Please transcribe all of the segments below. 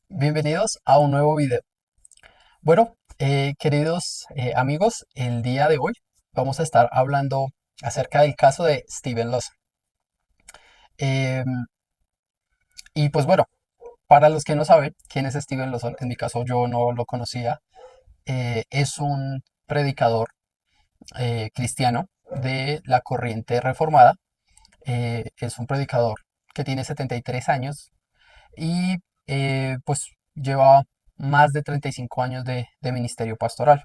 Bienvenidos a un nuevo video. Bueno, queridos amigos, el día de hoy vamos a estar hablando acerca del caso de Steven Lawson. Em, y pues bueno, para los que no saben quién es Steven Lawson, en mi caso yo no lo conocía, es un predicador cristiano de la corriente reformada. Es un predicador que tiene 73 años y pues lleva más de 35 años de ministerio pastoral.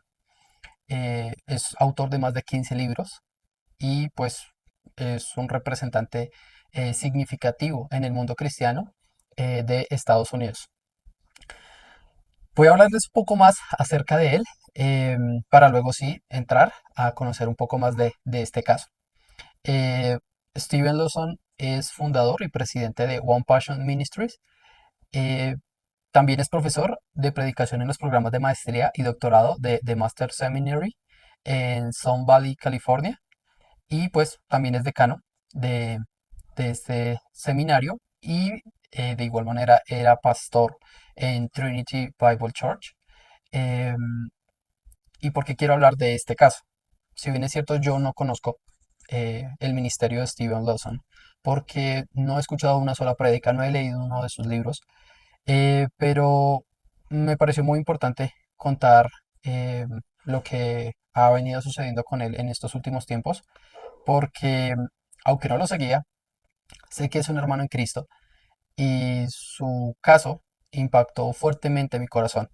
Es autor de más de 15 libros y pues es un representante significativo en el mundo cristiano de Estados Unidos. Voy a hablarles un poco más acerca de él para luego sí entrar a conocer un poco más de este caso. Eh, Steven Lawson es fundador y presidente de One Passion Ministries. Eh, También es profesor de predicación en los programas de maestría y doctorado de Master Seminary en Sun Valley, California. Y pues también es decano de, de este seminario y de igual manera era pastor en Trinity Bible Church. Em, ¿Y por qué quiero hablar de este caso? Si bien es cierto, yo no conozco el ministerio de Steven Lawson porque no he escuchado una sola prédica, no he leído uno de sus libros, pero me pareció muy importante contar eh, lo que ha venido sucediendo con él en estos últimos tiempos, porque aunque no lo seguía, sé que es un hermano en Cristo y su caso impactó fuertemente mi corazón.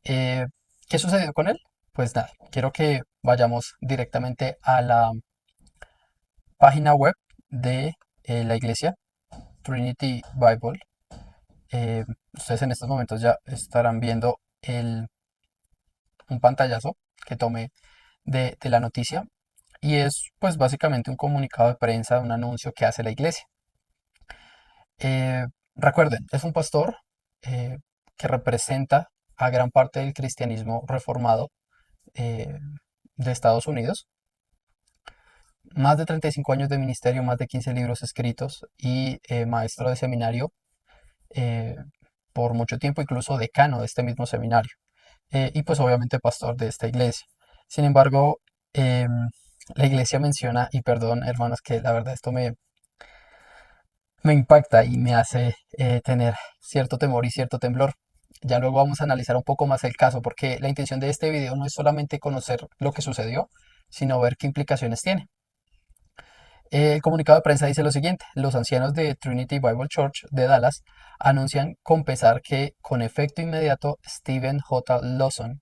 Eh, ¿Qué sucedió con él? Pues nada, quiero que vayamos directamente a la página web de la iglesia Trinity Bible. Eh, Ustedes en estos momentos ya estarán viendo un pantallazo que tomé de la noticia y es pues básicamente un comunicado de prensa, un anuncio que hace la iglesia. Eh, Recuerden, es un pastor eh, que representa a gran parte del cristianismo reformado eh, de Estados Unidos. Más de 35 años de ministerio, más de 15 libros escritos y maestro de seminario eh, por mucho tiempo, incluso decano de este mismo seminario. Y pues obviamente pastor de esta iglesia. Sin embargo, la iglesia menciona, y perdón hermanos que la verdad esto me impacta y me hace tener cierto temor y cierto temblor. Ya luego vamos a analizar un poco más el caso, porque la intención de este video no es solamente conocer lo que sucedió, sino ver qué implicaciones tiene. El comunicado de prensa dice lo siguiente: los ancianos de Trinity Bible Church de Dallas anuncian con pesar que, con efecto inmediato, Stephen J. Lawson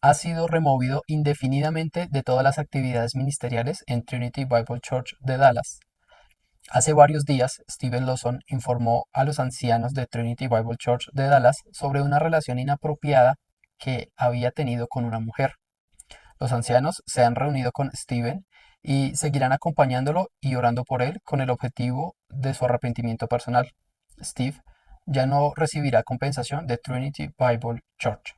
ha sido removido indefinidamente de todas las actividades ministeriales en Trinity Bible Church de Dallas. Hace varios días, Steven Lawson informó a los ancianos de Trinity Bible Church de Dallas sobre una relación inapropiada que había tenido con una mujer. Los ancianos se han reunido con Steven y seguirán acompañándolo y orando por él con el objetivo de su arrepentimiento personal. Steve ya no recibirá compensación de Trinity Bible Church.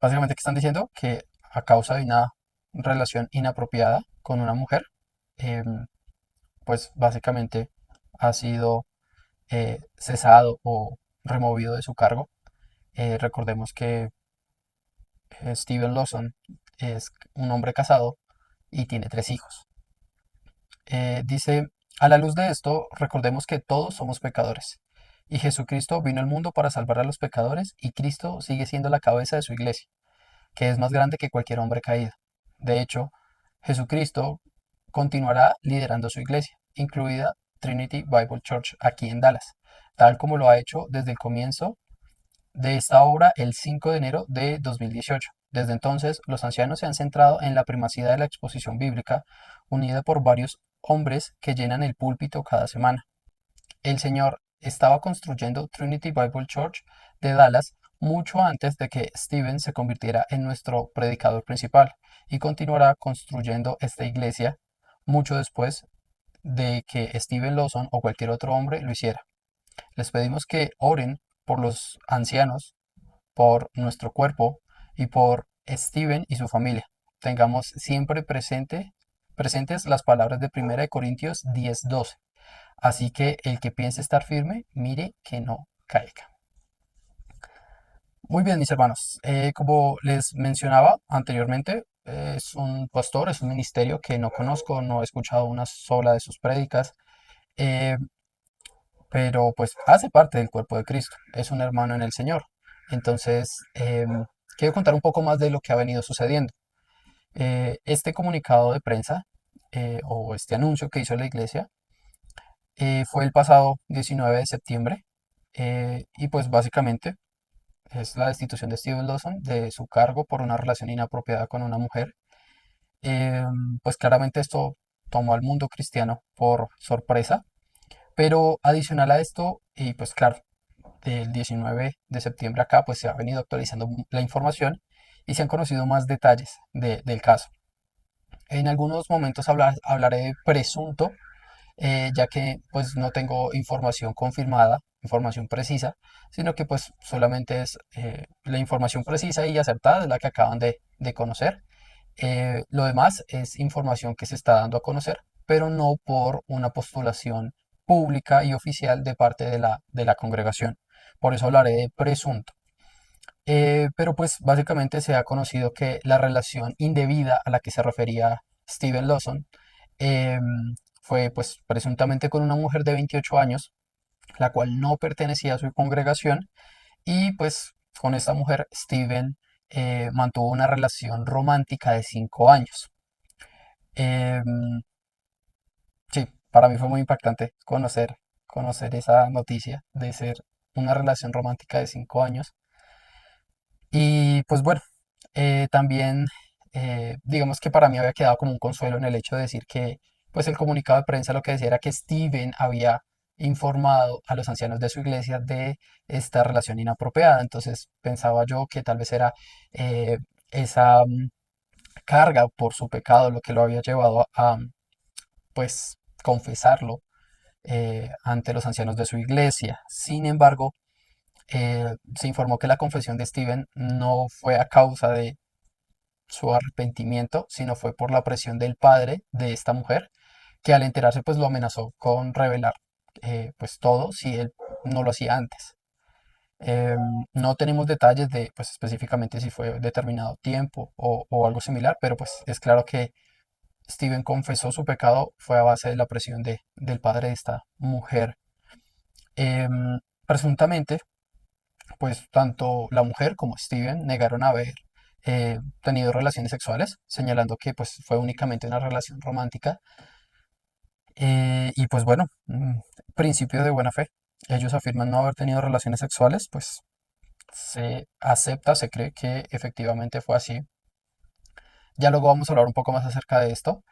Básicamente, ¿qué están diciendo? Que a causa de una relación inapropiada con una mujer, em, pues básicamente ha sido cesado o removido de su cargo. Recordemos que Steven Lawson es un hombre casado y tiene 3 hijos. Dice, a la luz de esto, recordemos que todos somos pecadores. Y Jesucristo vino al mundo para salvar a los pecadores y Cristo sigue siendo la cabeza de su iglesia, que es más grande que cualquier hombre caído. De hecho, Jesucristo continuará liderando su iglesia, incluida Trinity Bible Church aquí en Dallas, tal como lo ha hecho desde el comienzo de esta obra el 5 de enero de 2018. Desde entonces, los ancianos se han centrado en la primacía de la exposición bíblica, unida por varios hombres que llenan el púlpito cada semana. El Señor estaba construyendo Trinity Bible Church de Dallas mucho antes de que Steven se convirtiera en nuestro predicador principal y continuará construyendo esta iglesia mucho después de que Steven Lawson o cualquier otro hombre lo hiciera. Les pedimos que oren por los ancianos, por nuestro cuerpo y por Steven y su familia. Tengamos siempre presentes las palabras de 1 Corintios 10:12. Así que el que piense estar firme, mire que no caiga. Muy bien, mis hermanos. Como les mencionaba anteriormente, es un pastor, es un ministerio que no conozco, no he escuchado una sola de sus prédicas, eh, pero pues hace parte del cuerpo de Cristo, es un hermano en el Señor. Entonces, quiero contar un poco más de lo que ha venido sucediendo. Este comunicado de prensa o este anuncio que hizo la iglesia fue el pasado 19 de septiembre y pues básicamente es la destitución de Steven Lawson de su cargo por una relación inapropiada con una mujer. Eh, pues claramente esto tomó al mundo cristiano por sorpresa, pero adicional a esto, y pues claro, del 19 de septiembre acá, pues se ha venido actualizando la información y se han conocido más detalles del caso. En algunos momentos hablaré de presunto, ya que pues no tengo información confirmada, información precisa, sino que pues solamente es la información precisa y acertada de la que acaban de conocer. Lo demás es información que se está dando a conocer, pero no por una postulación pública y oficial de parte de la congregación. Por eso hablaré de presunto. Pero pues básicamente se ha conocido que la relación indebida a la que se refería Steven Lawson fue pues presuntamente con una mujer de 28 años, la cual no pertenecía a su congregación y pues con esta mujer Steven mantuvo una relación romántica de 5 años. Em, sí, para mí fue muy impactante conocer esa noticia de ser una relación romántica de 5 años. Y pues bueno, también digamos que para mí había quedado como un consuelo en el hecho de decir que pues el comunicado de prensa lo que decía era que Steven había informado a los ancianos de su iglesia de esta relación inapropiada. Entonces pensaba yo que tal vez era esa carga por su pecado lo que lo había llevado a pues confesarlo ante los ancianos de su iglesia. Sin embargo, se informó que la confesión de Steven no fue a causa de su arrepentimiento, sino fue por la presión del padre de esta mujer, que al enterarse pues lo amenazó con revelar pues todo si él no lo hacía antes. No tenemos detalles de pues específicamente si fue determinado tiempo o algo similar, pero pues es claro que Steven confesó su pecado fue a base de la presión del padre de esta mujer. Presuntamente pues tanto la mujer como Steven negaron haber tenido relaciones sexuales, señalando que pues fue únicamente una relación romántica. Y pues bueno, principio de buena fe. Ellos afirman no haber tenido relaciones sexuales, pues se acepta, se cree que efectivamente fue así. Ya luego vamos a hablar un poco más acerca de esto.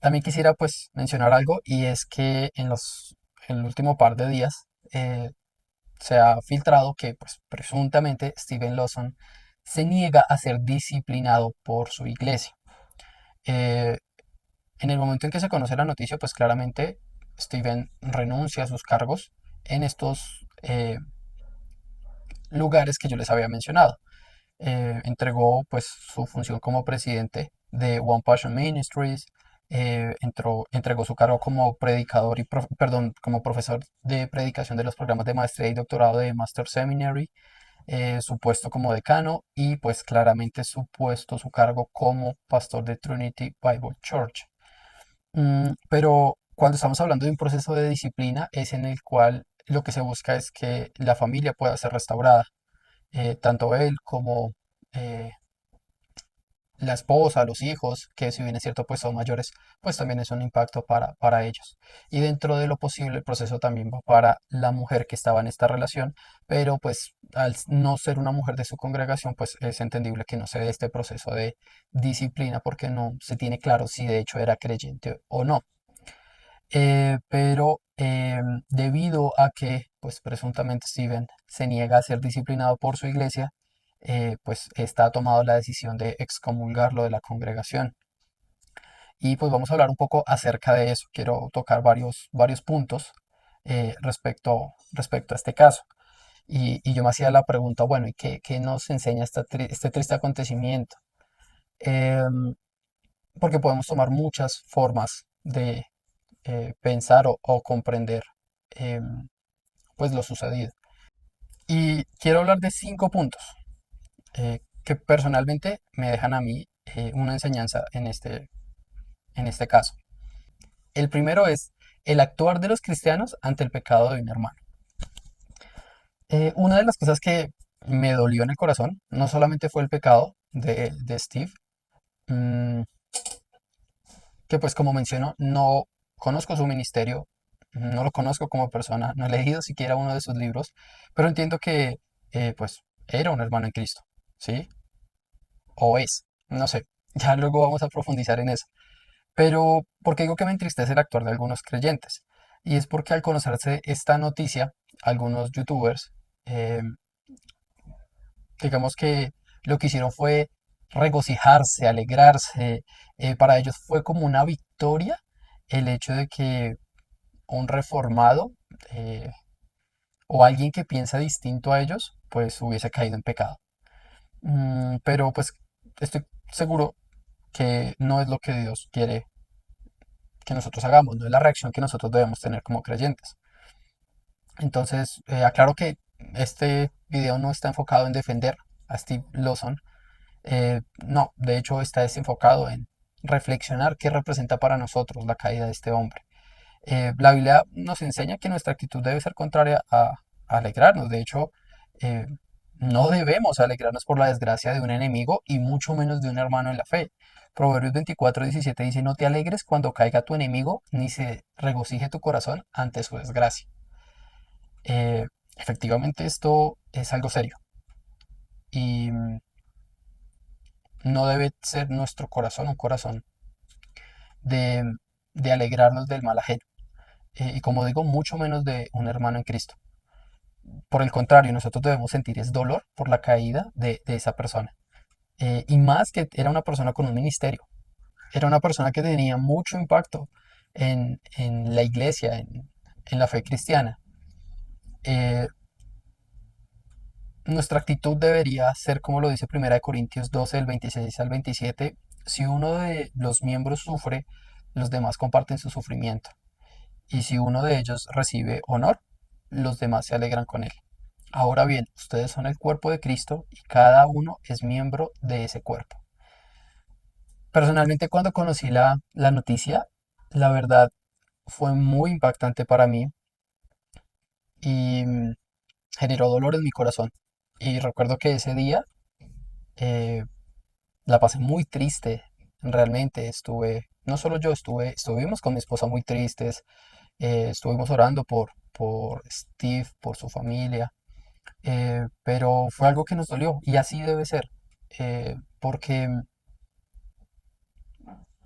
También quisiera pues mencionar algo y es que en el último par de días se ha filtrado que, pues, presuntamente Steven Lawson se niega a ser disciplinado por su iglesia. Eh, en el momento en que se conoce la noticia, pues claramente Steven renuncia a sus cargos en estos lugares que yo les había mencionado. Entregó pues su función como presidente de One Passion Ministries, entregó su cargo como predicador y, perdón, como profesor de predicación de los programas de maestría y doctorado de Master Seminary, su puesto como decano y pues claramente su puesto, su cargo como pastor de Trinity Bible Church. Pero cuando estamos hablando de un proceso de disciplina es en el cual lo que se busca es que la familia pueda ser restaurada, tanto él como eh, la esposa, los hijos, que si bien es cierto, pues son mayores, pues también es un impacto para ellos. Y dentro de lo posible, el proceso también va para la mujer que estaba en esta relación, pero pues al no ser una mujer de su congregación, pues es entendible que no se dé este proceso de disciplina porque no se tiene claro si de hecho era creyente o no. Pero debido a que, pues presuntamente Steven se niega a ser disciplinado por su iglesia, pues está tomado la decisión de excomulgarlo de la congregación. Y pues vamos a hablar un poco acerca de eso. Quiero tocar varios puntos respecto a este caso. Y yo me hacía la pregunta, bueno, ¿y qué nos enseña este triste acontecimiento? Em, Porque podemos tomar muchas formas pensar o comprender pues lo sucedido. Y quiero hablar de 5 puntos que personalmente me dejan a mí una enseñanza en este caso. El primero es el actuar de los cristianos ante el pecado de un hermano. Una de las cosas que me dolió en el corazón no solamente fue el pecado de Steve, mm, que pues como menciono, no conozco su ministerio, no lo conozco como persona, no he leído siquiera uno de sus libros, pero entiendo que pues era un hermano en Cristo, ¿sí? O es, no sé, ya luego vamos a profundizar en eso. Pero, ¿por qué digo que me entristece el actuar de algunos creyentes? Y es porque al conocerse esta noticia, algunos youtubers, eh, digamos que lo que hicieron fue regocijarse, alegrarse. Para ellos fue como una victoria el hecho de que un reformado eh, o alguien que piensa distinto a ellos, pues hubiese caído en pecado. Pero pues estoy seguro que no es lo que Dios quiere que nosotros hagamos, no es la reacción que nosotros debemos tener como creyentes. Entonces, aclaro que este video no está enfocado en defender a Steve Lawson. No, de hecho está desenfocado en reflexionar qué representa para nosotros la caída de este hombre. La Biblia nos enseña que nuestra actitud debe ser contraria a alegrarnos. De hecho, eh, no debemos alegrarnos por la desgracia de un enemigo y mucho menos de un hermano en la fe. Proverbios 24:17 dice, no te alegres cuando caiga tu enemigo, ni se regocije tu corazón ante su desgracia. Eh, Efectivamente, esto es algo serio y no debe ser nuestro corazón un corazón de, de alegrarnos del mal ajeno. Y como digo, mucho menos de un hermano en Cristo. Por el contrario, nosotros debemos sentir es dolor por la caída de esa persona. Y más que era una persona con un ministerio, era una persona que tenía mucho impacto en la iglesia, en la fe cristiana. Eh, Nuestra actitud debería ser como lo dice 1 Corintios 12 del 26 al 27. Si uno de los miembros sufre, los demás comparten su sufrimiento. Y si uno de ellos recibe honor, los demás se alegran con él. Ahora bien, ustedes son el cuerpo de Cristo y cada uno es miembro de ese cuerpo. Personalmente, cuando conocí la noticia, la verdad fue muy impactante para mí y generó dolor en mi corazón. Y recuerdo que ese día eh, la pasé muy triste. Realmente no solo yo estuvimos con mi esposa muy tristes, estuvimos orando por Steve, por su familia, pero fue algo que nos dolió y así debe ser, porque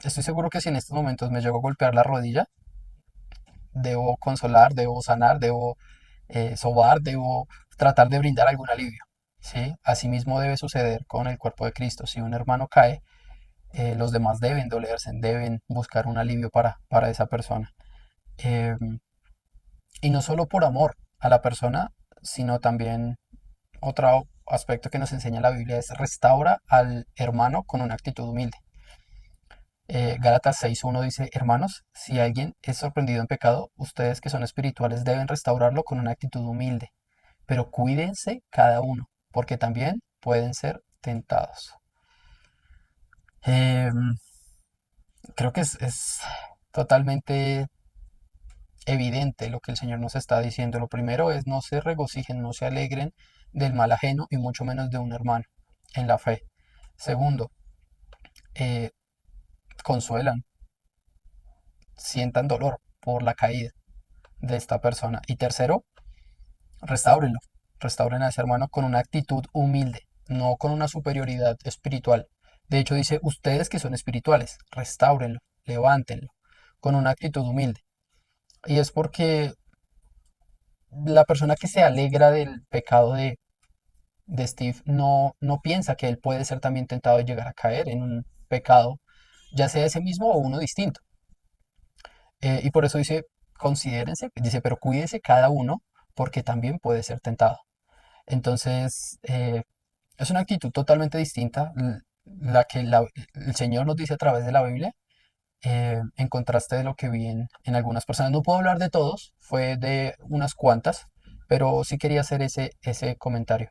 estoy seguro que si en estos momentos me llego a golpear la rodilla, debo consolar, debo sanar, debo sobar, debo tratar de brindar algún alivio. ¿Sí? Asimismo debe suceder con el cuerpo de Cristo. Si un hermano cae, los demás deben dolerse, deben buscar un alivio para esa persona. Eh, y no solo por amor a la persona, sino también otro aspecto que nos enseña la Biblia es restaura al hermano con una actitud humilde. Gálatas 6:1 dice, hermanos, si alguien es sorprendido en pecado, ustedes que son espirituales deben restaurarlo con una actitud humilde, pero cuídense cada uno, porque también pueden ser tentados. Em, Creo que es totalmente evidente lo que el Señor nos está diciendo. Lo primero es no se regocijen, no se alegren del mal ajeno y mucho menos de un hermano en la fe. Segundo, eh, consuelan, sientan dolor por la caída de esta persona. Y tercero, restáurenlo, restauren a ese hermano con una actitud humilde, no con una superioridad espiritual. De hecho, dice, ustedes que son espirituales, restáurenlo, levántenlo, con una actitud humilde. Y es porque la persona que se alegra del pecado de Steve no piensa que él puede ser también tentado de llegar a caer en un pecado, ya sea ese mismo o uno distinto. Y por eso dice, considérense, dice, pero cuídese cada uno porque también puede ser tentado. Entonces, es una actitud totalmente distinta la que el Señor nos dice a través de la Biblia en contraste de lo que vi en algunas personas. No puedo hablar de todos, fue de unas cuantas, pero sí quería hacer ese comentario.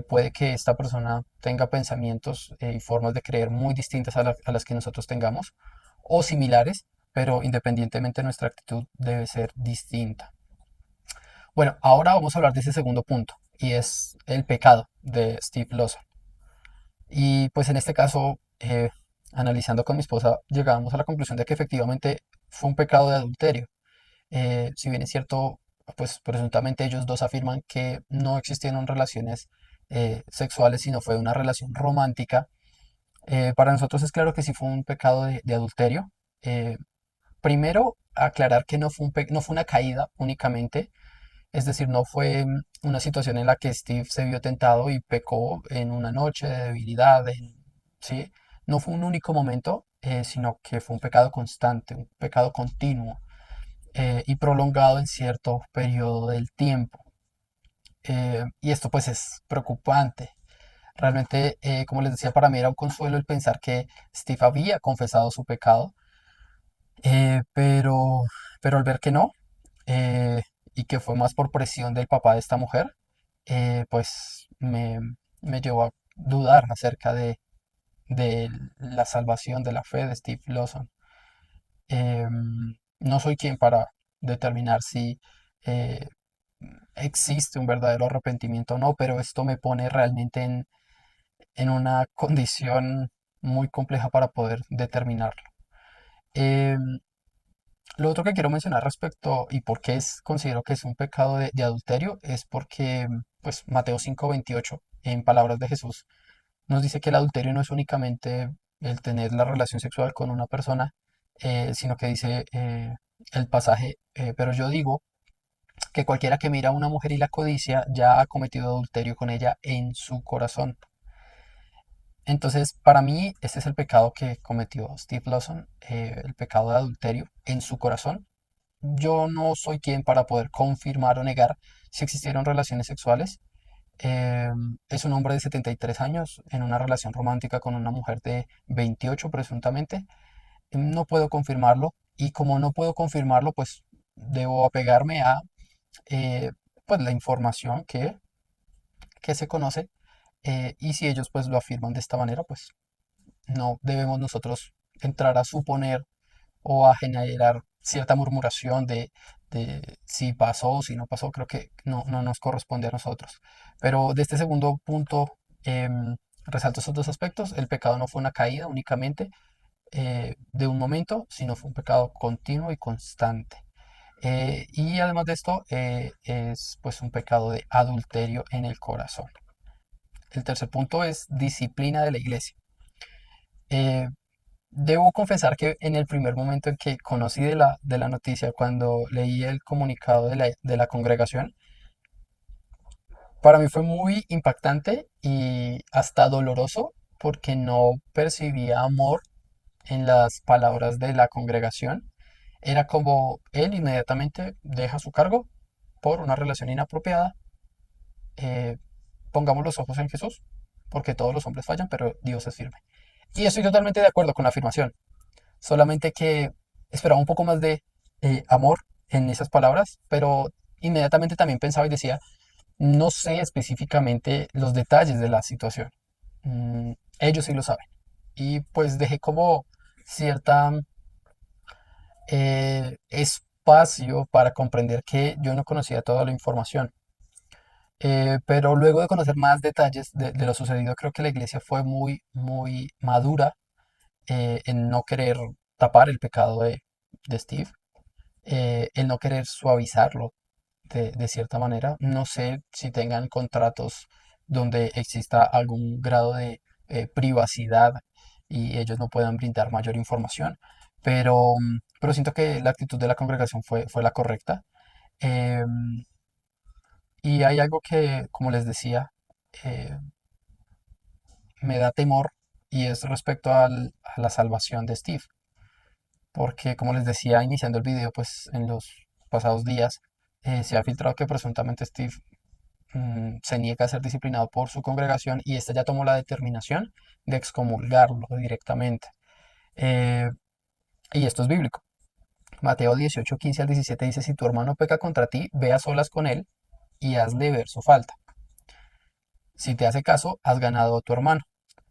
Puede que esta persona tenga pensamientos y formas de creer muy distintas a las que nosotros tengamos, o similares, pero independientemente nuestra actitud debe ser distinta. Bueno, ahora vamos a hablar de ese segundo punto, y es el pecado de Steve Lawson. Y pues en este caso, analizando con mi esposa, llegábamos a la conclusión de que efectivamente fue un pecado de adulterio. Si bien es cierto, pues presuntamente ellos dos afirman que no existieron relaciones sexuales, sino fue una relación romántica. Para nosotros es claro que sí fue un pecado de adulterio. Eh, Primero, aclarar que no fue una caída únicamente, es decir, no fue una situación en la que Steve se vio tentado y pecó en una noche de debilidad, ¿sí? No fue un único momento, sino que fue un pecado constante, un pecado continuo y prolongado en cierto periodo del tiempo. Y esto pues es preocupante. Realmente, como les decía, para mí era un consuelo el pensar que Steve había confesado su pecado, eh, pero, pero al ver que no, eh, y que fue más por presión del papá de esta mujer, pues me llevó a dudar acerca de la salvación, de la fe de Steve Lawson. No soy quien para determinar si eh, existe un verdadero arrepentimiento o no, pero esto me pone realmente en una condición muy compleja para poder determinarlo. Em, Lo otro que quiero mencionar respecto y por qué considero que es un pecado de adulterio es porque, pues, Mateo 5:28, en palabras de Jesús, nos dice que el adulterio no es únicamente el tener la relación sexual con una persona, sino que dice el pasaje, pero yo digo que cualquiera que mira a una mujer y la codicia ya ha cometido adulterio con ella en su corazón. Entonces, para mí, este es el pecado que cometió Steve Lawson, el pecado de adulterio en su corazón. Yo no soy quien para poder confirmar o negar si existieron relaciones sexuales. Es un hombre de 73 años en una relación romántica con una mujer de 28 presuntamente. No puedo confirmarlo y como no puedo confirmarlo, pues debo apegarme a eh, pues, la información que se conoce y si ellos pues lo afirman de esta manera, pues no debemos nosotros entrar a suponer o a generar cierta murmuración de si pasó o si no pasó, creo que no nos corresponde a nosotros. Pero de este segundo punto, resalto esos dos aspectos. El pecado no fue una caída únicamente de un momento, sino fue un pecado continuo y constante. Y además de esto, es pues un pecado de adulterio en el corazón. El tercer punto es disciplina de la iglesia. Eh, Debo confesar que en el primer momento en que conocí de la noticia, cuando leí el comunicado de la congregación, para mí fue muy impactante y hasta doloroso porque no percibía amor en las palabras de la congregación. Era como él inmediatamente deja su cargo por una relación inapropiada. eh, Pongamos los ojos en Jesús, porque todos los hombres fallan, pero Dios es firme. Y estoy totalmente de acuerdo con la afirmación. Solamente que esperaba un poco más de amor en esas palabras, pero inmediatamente también pensaba y decía, no sé específicamente los detalles de la situación. Ellos sí lo saben. Y pues dejé como cierta espacio para comprender que yo no conocía toda la información. Pero luego de conocer más detalles de lo sucedido, creo que la iglesia fue muy, muy madura en no querer tapar el pecado de Steve, el no querer suavizarlo de cierta manera. No sé si tengan contratos donde exista algún grado de privacidad y ellos no puedan brindar mayor información, pero siento que la actitud de la congregación fue la correcta. Em, y hay algo que, como les decía, eh, me da temor y es respecto a la salvación de Steve. Porque como les decía iniciando el video, pues en los pasados días se ha filtrado que presuntamente Steve se niega a ser disciplinado por su congregación y ésta ya tomó la determinación de excomulgarlo directamente. Eh, Y esto es bíblico. Mateo 18, 15 al 17 dice, si tu hermano peca contra ti, ve a solas con él y hazle ver su falta. Si te hace caso, has ganado a tu hermano.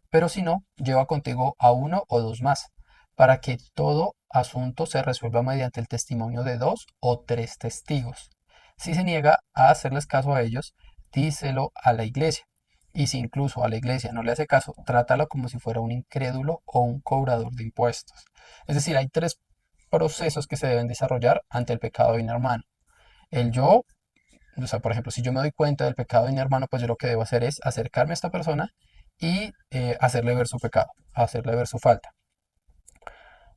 Pero si no, lleva contigo a uno o dos más, para que todo asunto se resuelva mediante el testimonio de dos o tres testigos. Si se niega a hacerles caso a ellos, díselo a la iglesia. Y si incluso a la iglesia no le hace caso, trátalo como si fuera un incrédulo o un cobrador de impuestos. Es decir, hay tres procesos que se deben desarrollar ante el pecado de un hermano. El yo, o sea, por ejemplo, si yo me doy cuenta del pecado de mi hermano, pues yo lo que debo hacer es acercarme a esta persona y hacerle ver su pecado, hacerle ver su falta.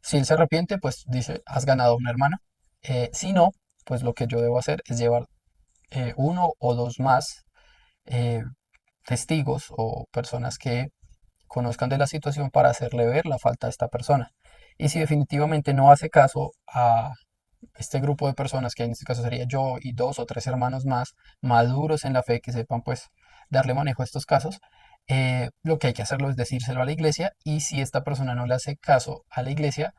Si él se arrepiente, pues dice, has ganado a una hermana. Si no, pues lo que yo debo hacer es llevar uno o dos más eh, testigos o personas que conozcan de la situación para hacerle ver la falta a esta persona. Y si definitivamente no hace caso a este grupo de personas, que en este caso sería yo y dos o tres hermanos más, maduros en la fe, que sepan pues darle manejo a estos casos, lo que hay que hacerlo es decírselo a la iglesia y si esta persona no le hace caso a la iglesia,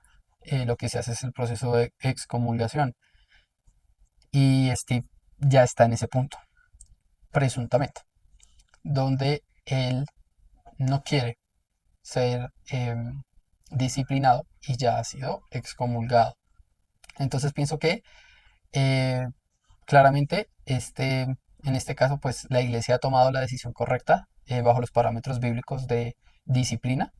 lo que se hace es el proceso de excomulgación. Y Steve ya está en ese punto, presuntamente, donde él no quiere ser disciplinado y ya ha sido excomulgado. Entonces pienso que eh, claramente, en este caso, pues la iglesia ha tomado la decisión correcta bajo los parámetros bíblicos de disciplina.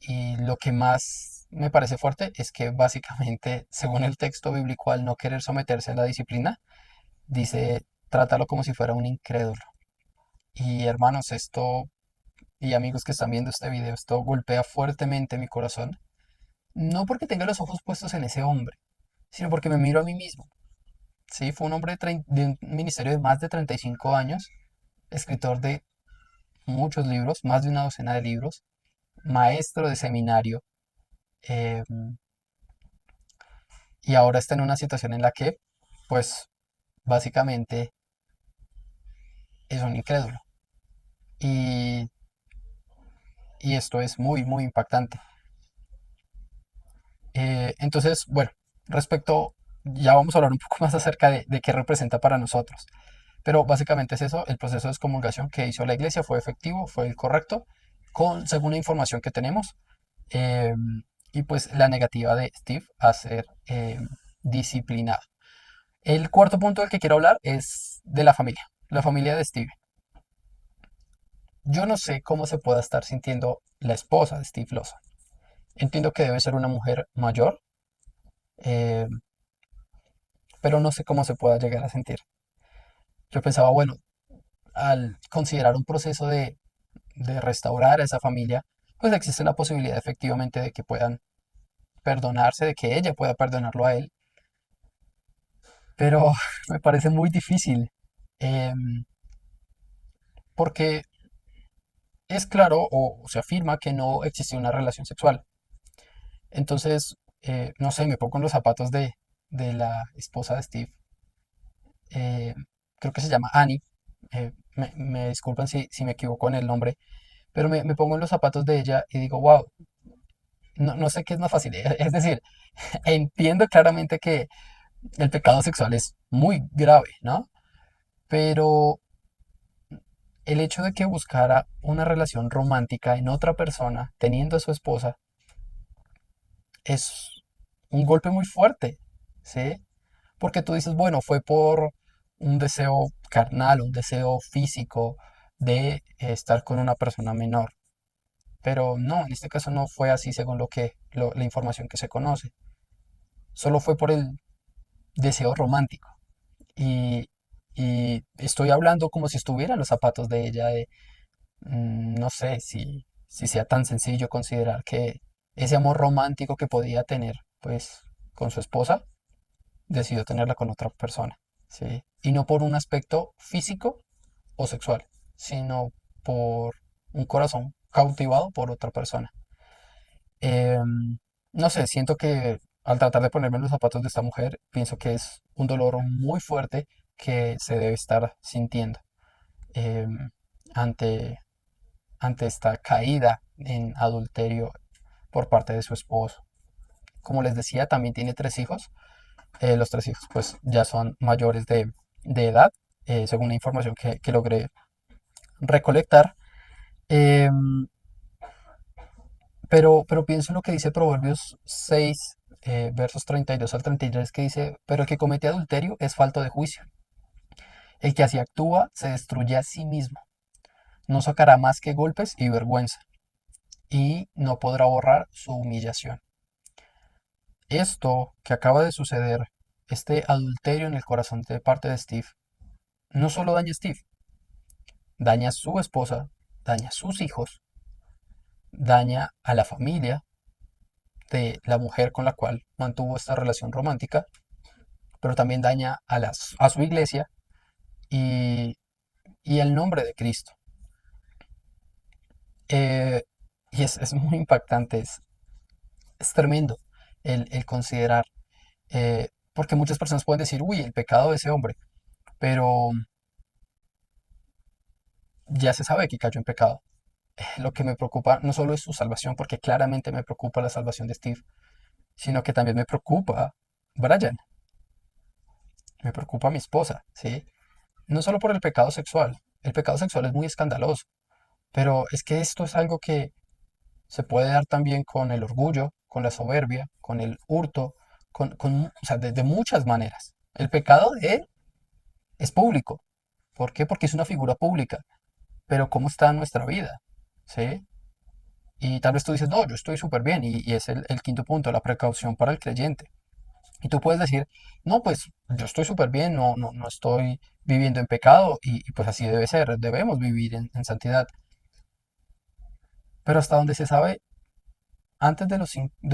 Y lo que más me parece fuerte es que básicamente, según el texto bíblico, al no querer someterse a la disciplina, dice, trátalo como si fuera un incrédulo. Y hermanos, esto, y amigos que están viendo este video, esto golpea fuertemente mi corazón. No porque tenga los ojos puestos en ese hombre, sino porque me miro a mí mismo. Sí, fue un hombre de un ministerio de más de 35 años, escritor de muchos libros, más de una docena de libros, maestro de seminario, eh, y ahora está en una situación en la que, pues, básicamente es un incrédulo. Y, y esto es muy, muy impactante. Entonces, bueno, respecto, ya vamos a hablar un poco más acerca de qué representa para nosotros. Pero básicamente es eso, el proceso de excomulgación que hizo la iglesia fue efectivo, fue el correcto, según la información que tenemos. eh, y pues la negativa de Steve a ser disciplinado. El cuarto punto del que quiero hablar es de la familia de Steve. Yo no sé cómo se pueda estar sintiendo la esposa de Steve Lawson. Entiendo que debe ser una mujer mayor, eh, pero no sé cómo se pueda llegar a sentir. Yo pensaba, bueno, al considerar un proceso de restaurar a esa familia, pues existe la posibilidad efectivamente de que puedan perdonarse, de que ella pueda perdonarlo a él, pero me parece muy difícil, em, porque es claro o se afirma que no existió una relación sexual. Entonces, no sé, me pongo en los zapatos de la esposa de Steve, eh, creo que se llama Annie, me disculpan si me equivoco en el nombre, pero me pongo en los zapatos de ella y digo, wow, no sé qué es más fácil. Es decir, entiendo claramente que el pecado sexual es muy grave, ¿no? Pero el hecho de que buscara una relación romántica en otra persona, teniendo a su esposa, es un golpe muy fuerte, ¿sí? Porque tú dices, bueno, fue por un deseo carnal, un deseo físico de estar con una persona menor. Pero no, en este caso no fue así según la información que se conoce. Solo fue por el deseo romántico. Y, y estoy hablando como si estuviera en los zapatos de ella, no sé si sea tan sencillo considerar que ese amor romántico que podía tener, pues, con su esposa, decidió tenerla con otra persona, ¿sí? Y no por un aspecto físico o sexual, sino por un corazón cautivado por otra persona. No sé, siento que al tratar de ponerme en los zapatos de esta mujer, pienso que es un dolor muy fuerte que se debe estar sintiendo em, ante, ante esta caída en adulterio por parte de su esposo. Como les decía, también tiene tres hijos. Los tres hijos pues ya son mayores de edad, según la información que logré recolectar. Em, pero pienso en lo que dice Proverbios 6, versos 32 al 33, que dice, pero el que comete adulterio es falto de juicio. El que así actúa se destruye a sí mismo. No sacará más que golpes y vergüenza, y no podrá borrar su humillación. Esto que acaba de suceder, este adulterio en el corazón de parte de Steve, no solo daña a Steve, daña a su esposa, daña a sus hijos, daña a la familia de la mujer con la cual mantuvo esta relación romántica, pero también daña a su iglesia y, y el nombre de Cristo. Eh, y es muy impactante, es tremendo el considerar, porque muchas personas pueden decir, uy, el pecado de ese hombre, pero ya se sabe que cayó en pecado. Lo que me preocupa no solo es su salvación, porque claramente me preocupa la salvación de Steve, sino que también me preocupa Brian, me preocupa mi esposa, ¿sí? No solo por el pecado sexual es muy escandaloso, pero es que esto es algo que se puede dar también con el orgullo, con la soberbia, con el hurto, o sea, de muchas maneras. El pecado de él es público. ¿Por qué? Porque es una figura pública. Pero ¿cómo está nuestra vida? ¿Sí? Y tal vez tú dices, no, yo estoy súper bien. Y es el quinto punto, la precaución para el creyente. Y tú puedes decir, no, pues yo estoy súper bien, no estoy viviendo en pecado y pues así debe ser, debemos vivir en santidad. Pero hasta donde se sabe, antes de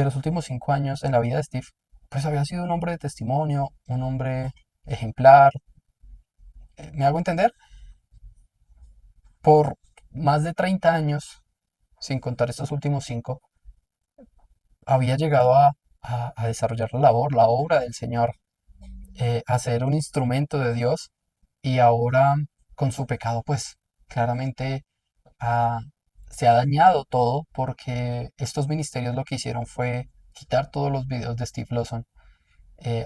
los últimos 5 años en la vida de Steve, pues había sido un hombre de testimonio, un hombre ejemplar. ¿Me hago entender? Por más de 30 años, sin contar estos últimos 5, había llegado a desarrollar la labor, la obra del Señor, a ser un instrumento de Dios y ahora con su pecado, pues claramente ha- se ha dañado todo porque estos ministerios lo que hicieron fue quitar todos los videos de Steve Lawson,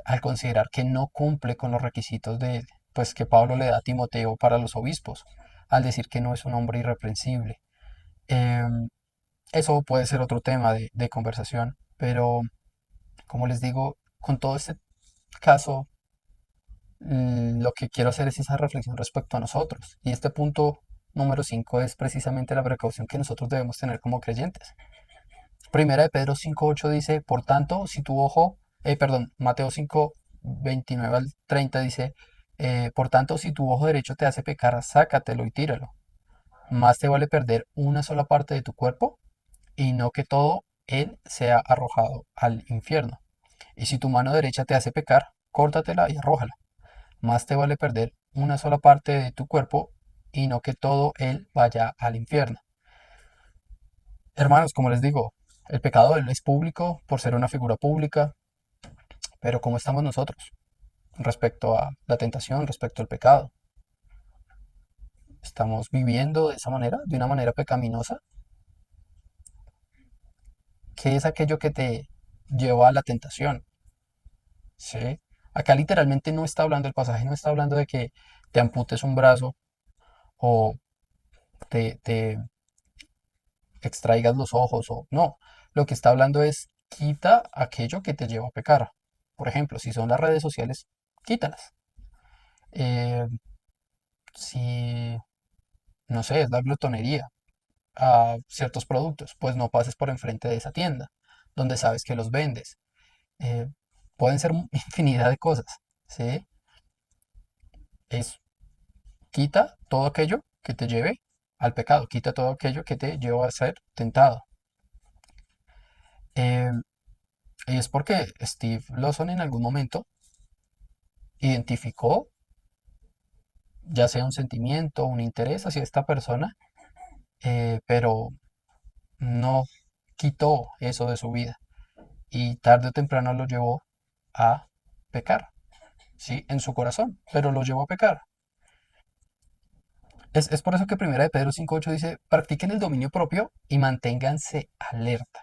al considerar que no cumple con los requisitos pues, que Pablo le da a Timoteo para los obispos, al decir que no es un hombre irreprensible. Em, Eso puede ser otro tema de conversación, pero como les digo, con todo este caso, lo que quiero hacer es esa reflexión respecto a nosotros. Y este punto número 5 es precisamente la precaución que nosotros debemos tener como creyentes. Primera de Pedro 5:8 dice, por tanto, si tu ojo, perdón, Mateo 5:29 al 30 dice, por tanto, si tu ojo derecho te hace pecar, sácatelo y tíralo. Más te vale perder una sola parte de tu cuerpo y no que todo él sea arrojado al infierno. Y si tu mano derecha te hace pecar, córtatela y arrójala. Más te vale perder una sola parte de tu cuerpo y no que todo él vaya al infierno. Hermanos, como les digo, el pecado de él es público por ser una figura pública, pero ¿cómo estamos nosotros respecto a la tentación, respecto al pecado? ¿Estamos viviendo de esa manera, de una manera pecaminosa? ¿Qué es aquello que te lleva a la tentación? ¿Sí? Acá literalmente no está hablando, el pasaje no está hablando de que te amputes un brazo o te extraigas los ojos o no. Lo que está hablando es quita aquello que te lleva a pecar. Por ejemplo, si son las redes sociales, quítalas. Eh, si, no sé, es la glotonería a ciertos productos, pues no pases por enfrente de esa tienda donde sabes que los vendes. Eh, Pueden ser infinidad de cosas, ¿sí? Es quita todo aquello que te lleve al pecado, quita todo aquello que te lleva a ser tentado. Eh, y es porque Steve Lawson en algún momento identificó, ya sea un sentimiento, un interés hacia esta persona, pero no quitó eso de su vida y tarde o temprano lo llevó a pecar, ¿sí? En su corazón, pero lo llevó a pecar. Es por eso que Primera de Pedro 5:8 dice, practiquen el dominio propio y manténganse alerta.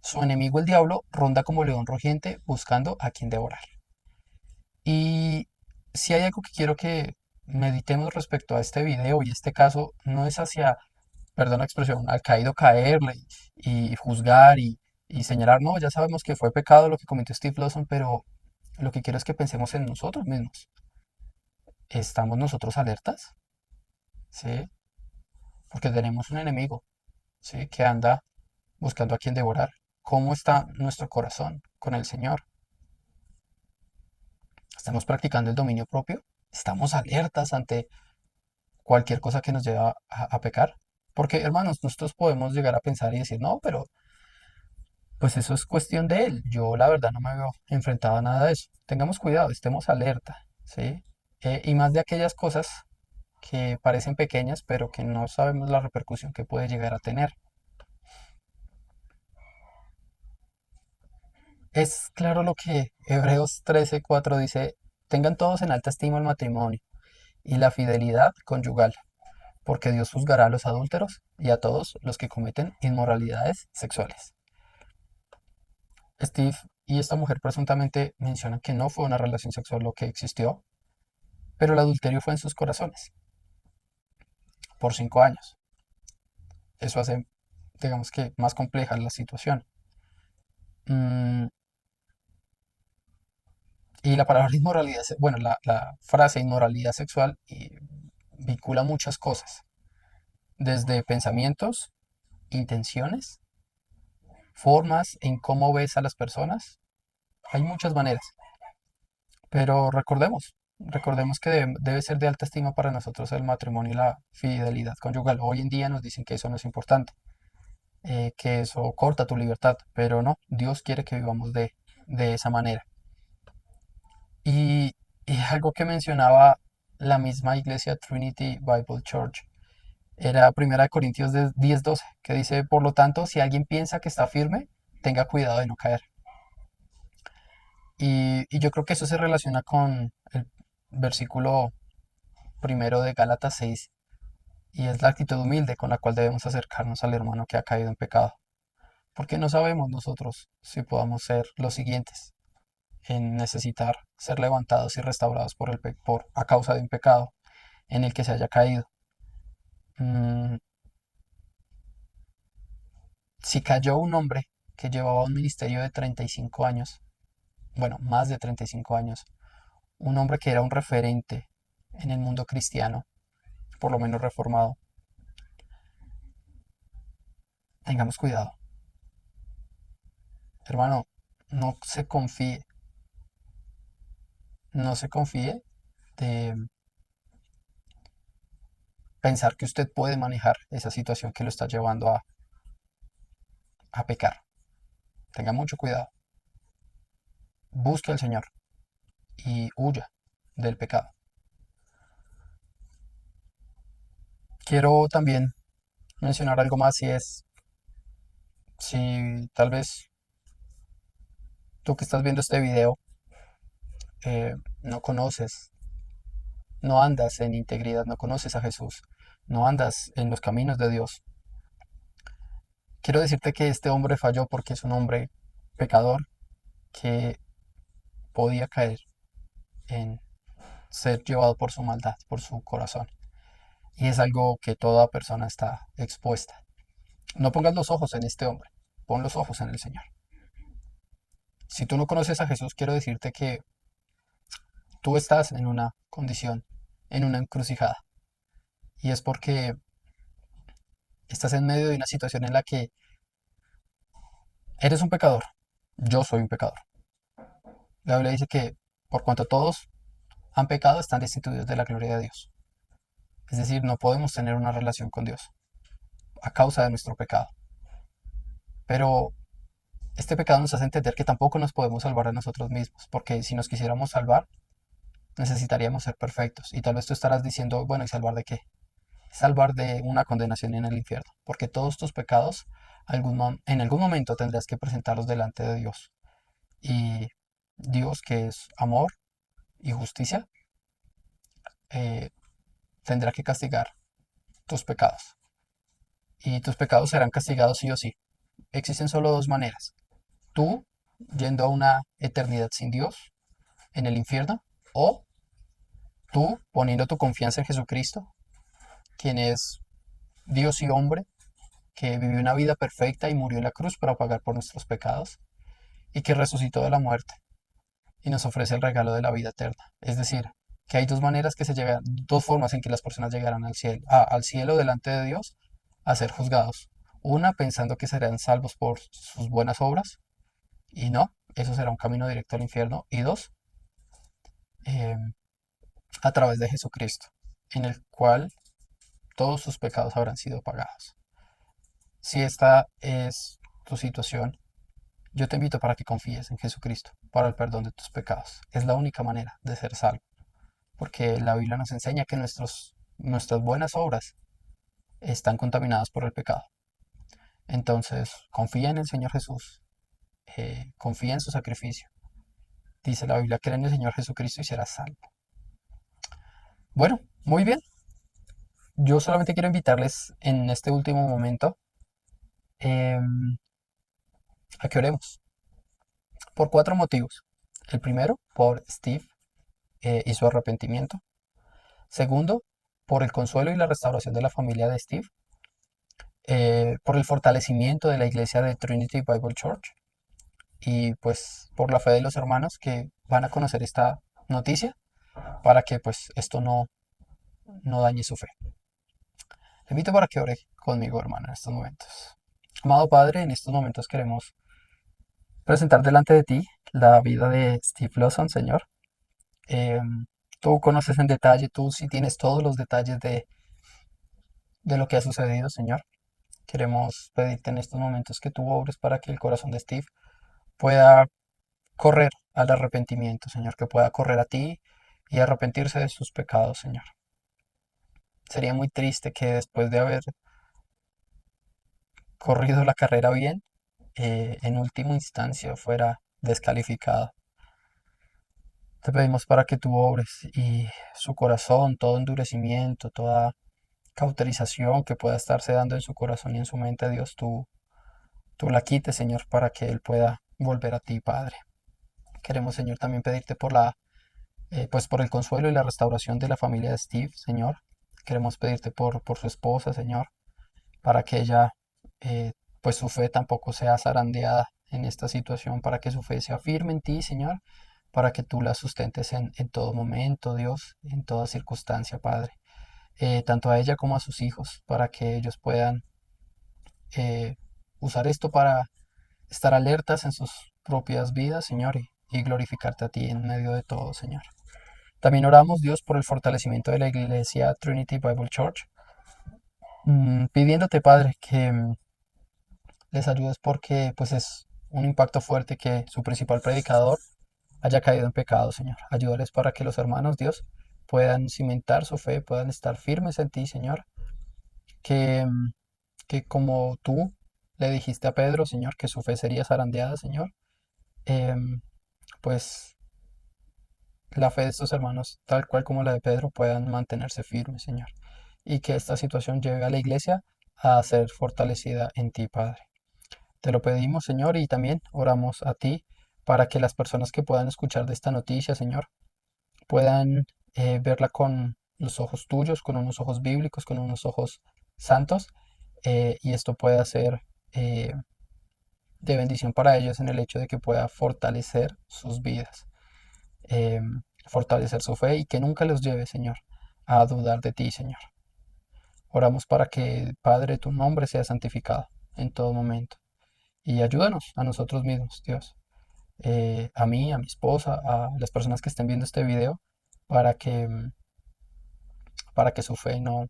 Su enemigo el diablo ronda como león rugiente buscando a quien devorar. Y si hay algo que quiero que meditemos respecto a este video y este caso, no es hacia, perdón la expresión, al caído caerle y juzgar y señalar, no, ya sabemos que fue pecado lo que cometió Steve Lawson, pero lo que quiero es que pensemos en nosotros mismos. ¿Estamos nosotros alertas? ¿Sí? Porque tenemos un enemigo, ¿sí? Que anda buscando a quien devorar. ¿Cómo está nuestro corazón con el Señor? ¿Estamos practicando el dominio propio? ¿Estamos alertas ante cualquier cosa que nos lleve a pecar? Porque, hermanos, nosotros podemos llegar a pensar y decir, no, pero pues eso es cuestión de él. Yo la verdad no me veo enfrentado a nada de eso. Tengamos cuidado, estemos alerta, ¿sí? Y más de aquellas cosas que parecen pequeñas, pero que no sabemos la repercusión que puede llegar a tener. Es claro lo que Hebreos 13:4 dice, tengan todos en alta estima el matrimonio y la fidelidad conyugal, porque Dios juzgará a los adúlteros y a todos los que cometen inmoralidades sexuales. Steve y esta mujer presuntamente mencionan que no fue una relación sexual lo que existió, pero el adulterio fue en sus corazones por 5 años. Eso hace, digamos que, más compleja la situación. Mm, y la palabra inmoralidad, bueno, la frase inmoralidad sexual vincula muchas cosas, desde pensamientos, intenciones, formas en cómo ves a las personas. Hay muchas maneras, pero recordemos que debe ser de alta estima para nosotros el matrimonio y la fidelidad conyugal. Hoy en día nos dicen que eso no es importante, que eso corta tu libertad, pero no, Dios quiere que vivamos de esa manera. Y, y algo que mencionaba la misma iglesia Trinity Bible Church era 1 Corintios 10:12, que dice, por lo tanto, si alguien piensa que está firme, tenga cuidado de no caer. Y yo creo que eso se relaciona con el versículo primero de Gálatas 6, y es la actitud humilde con la cual debemos acercarnos al hermano que ha caído en pecado. Porque no sabemos nosotros si podamos ser los siguientes en necesitar ser levantados y restaurados a causa de un pecado en el que se haya caído. Mm, si cayó un hombre que llevaba un ministerio de 35 años, bueno, más de 35 años, un hombre que era un referente en el mundo cristiano, por lo menos reformado, tengamos cuidado. Hermano, no se confíe, no se confíe de pensar que usted puede manejar esa situación que lo está llevando a pecar. Tenga mucho cuidado. Busque al Señor y huya del pecado. Quiero también mencionar algo más y es si tal vez tú que estás viendo este video no conoces, no andas en integridad, no conoces a Jesús, no andas en los caminos de Dios. Quiero decirte que este hombre falló porque es un hombre pecador que podía caer en ser llevado por su maldad, por su corazón. Y es algo que toda persona está expuesta. No pongas los ojos en este hombre, pon los ojos en el Señor. Si tú no conoces a Jesús, quiero decirte que tú estás en una condición, en una encrucijada. Y es porque estás en medio de una situación en la que eres un pecador. Yo soy un pecador. La Biblia dice que por cuanto todos han pecado, están destituidos de la gloria de Dios. Es decir, no podemos tener una relación con Dios a causa de nuestro pecado. Pero este pecado nos hace entender que tampoco nos podemos salvar a nosotros mismos, porque si nos quisiéramos salvar, necesitaríamos ser perfectos. Y tal vez tú estarás diciendo, bueno, ¿y salvar de qué? Salvar de una condenación en el infierno, porque todos tus pecados en algún momento tendrás que presentarlos delante de Dios. Y Dios, que es amor y justicia, eh, tendrá que castigar tus pecados. Y tus pecados serán castigados sí o sí. existen solo dos maneras. Tú yendo a una eternidad sin Dios en el infierno, o tú poniendo tu confianza en Jesucristo, quien es Dios y hombre, que vivió una vida perfecta y murió en la cruz para pagar por nuestros pecados, y que resucitó de la muerte y nos ofrece el regalo de la vida eterna. Es decir, que hay dos maneras que se llegan, dos formas en que las personas llegarán al cielo delante de Dios a ser juzgados. Una pensando que serán salvos por sus buenas obras, y no, eso será un camino directo al infierno. Y dos, eh, a través de Jesucristo, en el cual todos sus pecados habrán sido pagados. Si esta es tu situación, yo te invito para que confíes en Jesucristo para el perdón de tus pecados. Es la única manera de ser salvo, porque la Biblia nos enseña que nuestras buenas obras están contaminadas por el pecado. Entonces, confía en el Señor Jesús, confía en su sacrificio. Dice la Biblia, cree en el Señor Jesucristo y serás salvo. Bueno, muy bien. Yo solamente quiero invitarles en este último momento a que oremos por cuatro motivos. El primero, por Steve y su arrepentimiento. Segundo, por el consuelo y la restauración de la familia de Steve. Por el fortalecimiento de la iglesia de Trinity Bible Church. Y pues por la fe de los hermanos que van a conocer esta noticia para que pues esto no dañe su fe. Le invito para que ore conmigo, hermano, en estos momentos. Amado Padre, en estos momentos queremos presentar delante de ti la vida de Steve Lawson, Señor. Tú conoces en detalle, tú sí tienes todos los detalles de lo que ha sucedido, Señor. Queremos pedirte en estos momentos que tú obres para que el corazón de Steve pueda correr al arrepentimiento, Señor, que pueda correr a ti y arrepentirse de sus pecados, Señor. Sería muy triste que después de haber corrido la carrera bien, en última instancia fuera descalificado. Te pedimos para que tú obres y su corazón, todo endurecimiento, toda cauterización que pueda estarse dando en su corazón y en su mente, Dios, tú la quites, Señor, para que él pueda volver a ti, Padre. Queremos, Señor, también pedirte pues por el consuelo y la restauración de la familia de Steve, Señor. Queremos pedirte por su esposa, Señor, para que ella, eh, pues su fe tampoco sea zarandeada en esta situación, para que su fe sea firme en ti, Señor, para que tú la sustentes en todo momento, Dios, en toda circunstancia, Padre. Tanto a ella como a sus hijos, para que ellos puedan eh, usar esto para estar alertas en sus propias vidas, Señor, y glorificarte a ti en medio de todo, Señor. También oramos, Dios, por el fortalecimiento de la iglesia Trinity Bible Church, pidiéndote, Padre, que les ayudes porque pues es un impacto fuerte que su principal predicador haya caído en pecado, Señor. Ayúdales para que los hermanos, Dios, puedan cimentar su fe, puedan estar firmes en ti, Señor. Que, que como tú le dijiste a Pedro, Señor, que su fe sería zarandeada, Señor, em, pues la fe de estos hermanos, tal cual como la de Pedro, puedan mantenerse firmes, Señor. Y que esta situación lleve a la iglesia a ser fortalecida en ti, Padre. Te lo pedimos, Señor, y también oramos a ti para que las personas que puedan escuchar de esta noticia, Señor, puedan verla con los ojos tuyos, con unos ojos bíblicos, con unos ojos santos, y esto pueda ser eh, de bendición para ellos en el hecho de que pueda fortalecer sus vidas, eh, fortalecer su fe y que nunca los lleve, Señor, a dudar de ti, Señor. Oramos para que, Padre, tu nombre sea santificado en todo momento. Y ayúdanos a nosotros mismos, Dios, a mí, a mi esposa, a las personas que estén viendo este video, para que, para que su fe no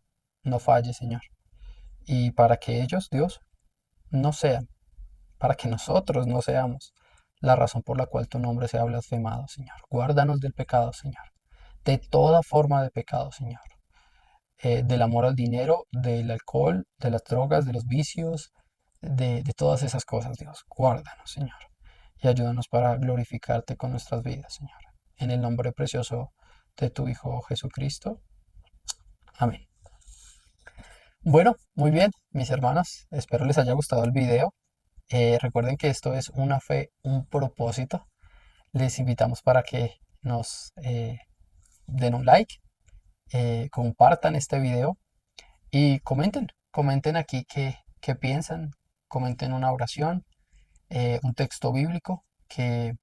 falle, Señor. Y para que ellos, Dios, no sean, para que nosotros no seamos la razón por la cual tu nombre sea blasfemado, Señor. Guárdanos del pecado, Señor. De toda forma de pecado, Señor. Del amor al dinero, del alcohol, de las drogas, de los vicios, de todas esas cosas, Dios. Guárdanos, Señor. Y ayúdanos para glorificarte con nuestras vidas, Señor. En el nombre precioso de tu Hijo Jesucristo. Amén. Bueno, muy bien, mis hermanos. Espero les haya gustado el video. Recuerden que esto es una fe, un propósito. Les invitamos para que nos den un like, compartan este video y comenten aquí qué piensan, comenten una oración, un texto bíblico que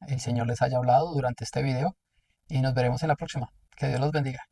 el Señor les haya hablado durante este video y nos veremos en la próxima. Que Dios los bendiga.